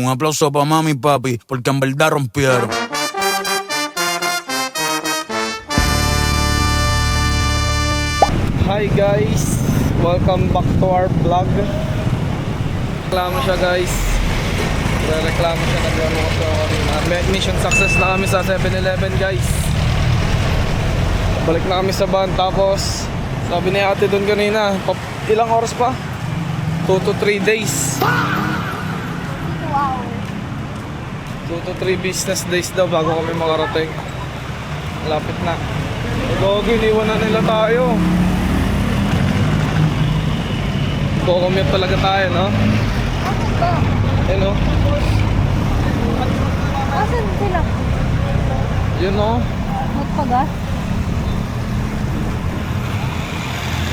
Un aplauso para mami y papi, porque en verdad rompieron. Hi guys! Welcome back to our vlog. Reklamo siya guys. Reklamo siya, nagano ko siya kanina. Mission success na kami sa 7-Eleven guys. Balik na kami sa van. Tapos sabi ni ate doon kanina, ilang oras pa? 2 to 3 days. Wow. 2 to 3 business days daw bago kami makarating. Lapit na. Gogo, iniwan na nila tayo. Commute talaga tayo, no? Hello? Asan sila? Yun, no? Magpagas?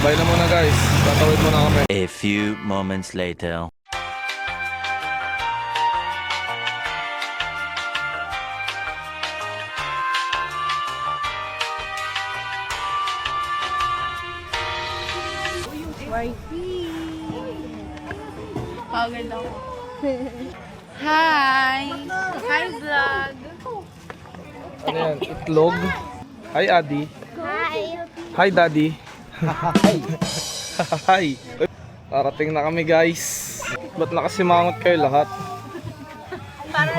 Bye na muna guys. Tatawid muna kami. A few moments later. Pagod ako. Hi! Hi vlog! Ano yan? Itlog? Hi, Adi. Hi! Hi, Daddy. Hi. Hi. Parating na kami guys. Ba't nakasimangot kayo lahat? Wala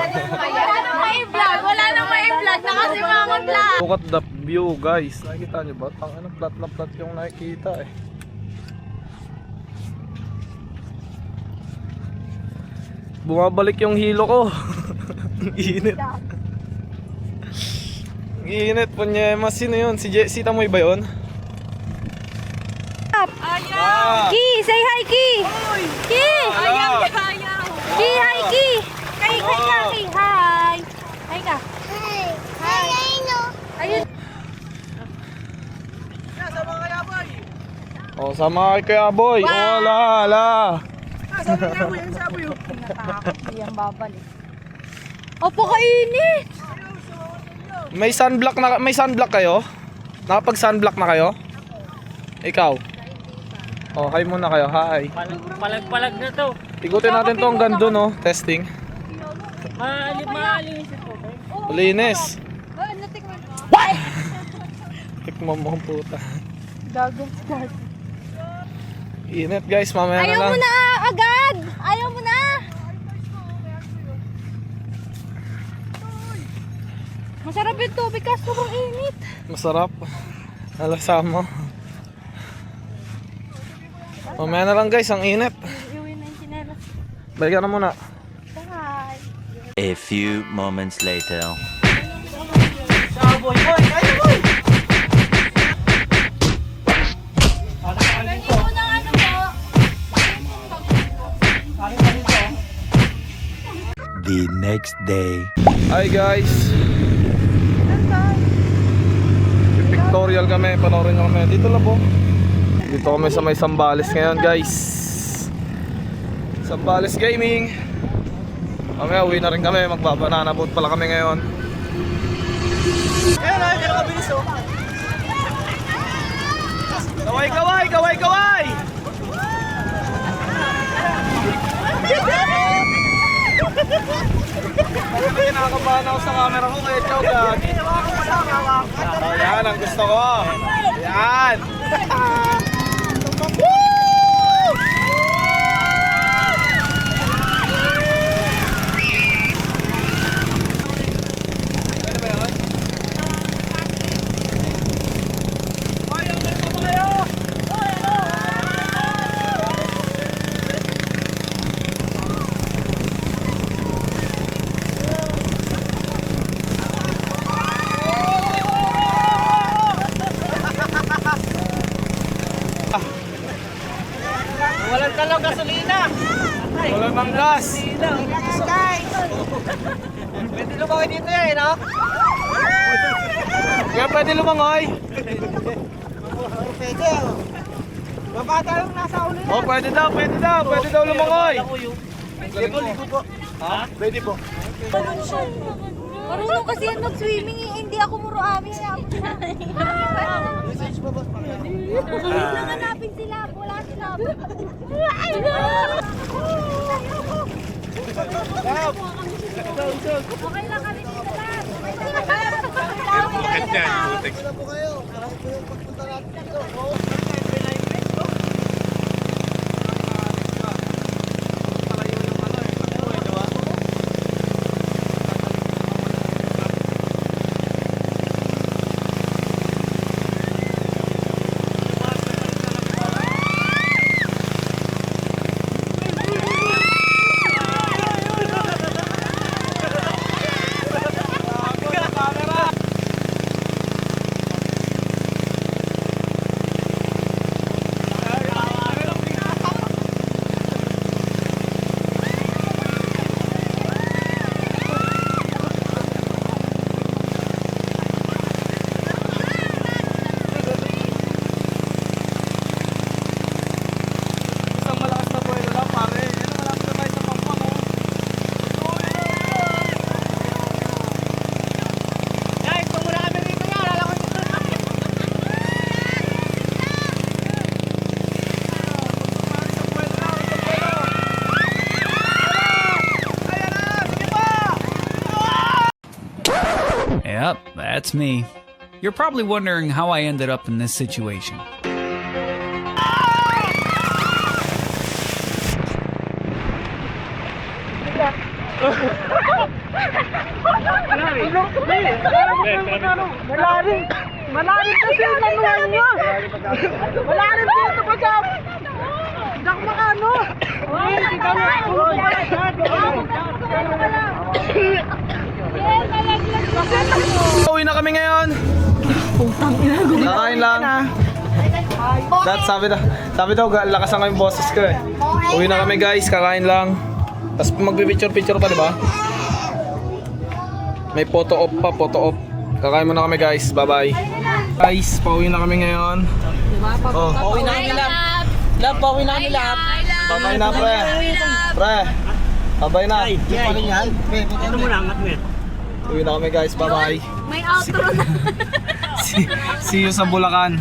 nang may vlog! Wala nang may vlog! Nakasimangot lang! Look at the view guys. Nakikita nyo ba? Ang plat na plat yung nakikita eh. Bumabalik yung hilo ko. Ang init. Ang init po niya. Sino yun? Si Sita Moy ba yun? Ah! Ki! Say hi, Ki! Ki! Ayaw! Ki! Hi, Ki! Hi ka! Ki! Hi! Hi ka! Hi! Ayun! Oh, sama kay Kuya Boy. Oh, ala. Natakot siyang babalik. Opo, kainit! May sunblock kayo? Nakapag-sunblock na kayo? Ikaw? Oh, hi muna kayo. Hi. Palag-palag na to. Ikutin natin to hanggang doon, no? Testing. Maalinis ito. Linis. Oh, natikman. Tikman mo ang puta. Gagawin. Init guys, mamaya Ayaw na mo lang. na agad! Ayaw mo na! Masarap yung tubig kasi sobrang init. Masarap. Alasam mo. Mamaya na lang guys, ang init. Iuwi na yung chinelas. Balikan na muna. Hi! A few moments later. The next day. Hi guys. Pictorial kami, panoorin nyo kami. Dito lang po. Dito kami sa may Sambales ngayon guys. Sambales Gaming. Mamaya uwi na rin kami, magbabanana boat pala kami ngayon. Ayan ay, kaya kabilis oh. Kaway, kaway, kaway, kaway! Kasi nakakabahan ako sa camera ko kaya chow gagi. Oh, yan ang gusto ko. Yan. Walang talagang gasolina. Wala mang gas. Pwede lumawi dito yan, no? Kaya pwede lumangoy. Pwede. Babata yung nasa ulo. Oh, pwede daw lumangoy. Ligo po. Ha? Pwede po. Marunong kasi yan mag-swimming eh. Hindi ako muruami. Message mo boss. Nanganapin sila. Wala sila. Ay, no! Okay lang kami dito lang. Bakit yan? Wala po kayo. Marami po yung pagpunta natin dito. Yep, that's me. You're probably wondering how I ended up in this situation. Malalim kasi yung nanuhan nyo. Malalim dito pa siya. Hindi ako makano. Uwi na kami ngayon. Kakain lang. Sabi daw, lakas ang yung boses ko eh. Uwi na kami guys, kakain lang. Tapos magpipicture-picture pa, di ba? May photo op pa, photo op. Kakain muna kami guys, bye-bye. Guys, pauwi na kami ngayon. Oh, Pauwi na kami lab. Lab, pauwi na kami lab. bye-bye na pre. Pre, bye-bye na. Ano mo lang, Matmet? Uwi na kami guys, bye-bye. May outro na. See you sa Bulacan.